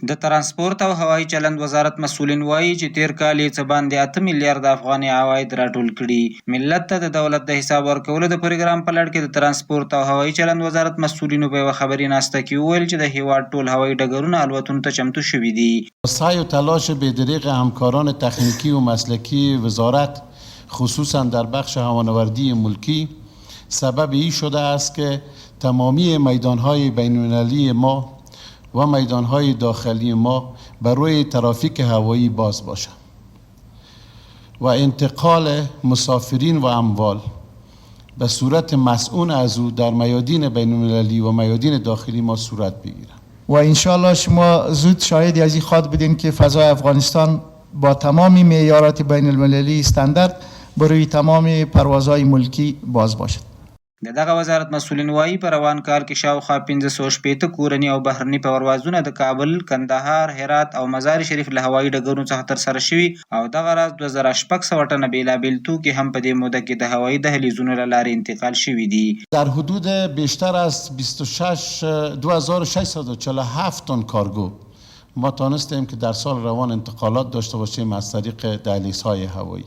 د ترانسپورت او هوایي چلند وزارت مسؤلین وایي چې تیر کال یې څه باندې 8 میلیارډ افغاني عواید راټول کړي. ملت ته د دولت د حساب ورکولو د پروګرام په لړ کې د ترانسپورت او هوایي چلند وزارت مسؤلینو په یوه خبري ناسته کې وویل چې د هیواد ټول هوایي ډګرونه الوتنو ته چمتو شوي دي. سعی و تلاش بی‌دریغ همکاران تکنیکی و مسلکی وزارت خصوصا در بخش هوانوردی ملکی سبب این شده است که تمامی میدانهای بین‌المللی ما و میدانهای داخلی ما بر روی ترافیک هوایی باز باشد و انتقال مسافرین و اموال به صورت مسئول از او در میادین بین‌المللی و میادین داخلی ما صورت بگیرد. و انشالله شما زود شاهدی از این خواهد بودین که فضای افغانستان با تمام معیارات بین‌المللی استاندارد بروی تمام پروازهای ملکی باز باشد. د دغه وزارت مسؤلین وایي په روان کال کې شاوخوا 1560 کورني او بهرني پروازونه د کابل، کندهار، هرات او مزار شریف له هوایي ډګرونو څخه ترسره شوي او دغه راز 2600 ټنه بېلابېل توکي هم په دې موده کې د هوایي دهلیزونو له لارې انتقال شوي دي. در حدود بیشتر از 2647 تن کارگو ما تانستیم که در سال روان انتقالات داشته باشیم از طریق دهلیزهای هوایی.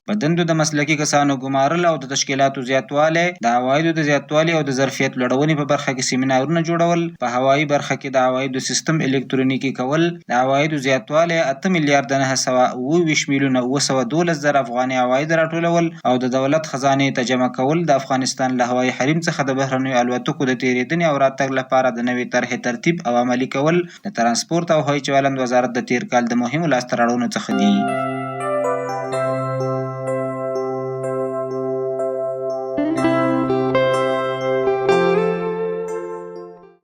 په دندو د مسلکي کسانو ګمارل او د تشکیلاتو زیاتوالی، د عوایدو د زیاتوالي او د ظرفیت لوړونې په برخه کې سیمینارونه جوړول، په هوایي برخه کې د عوایدو سیستم الکترونیکي کول، د عوایدو زیاتوالی 8 میلیارډ 927 میلیونه 912 زره افغاني عواید راټولول او د دولت خزانې ته جمع کول د افغانستان له هوایي حریم څخه د بهرنیو الوتکو د تیریدنې او راتګ لپاره د نوې طرحې ترتیب او عملي کول د ترانسپورت او هوایي چلند وزارت د تیر کال د مهمو لاسته راوړنو څخه دي.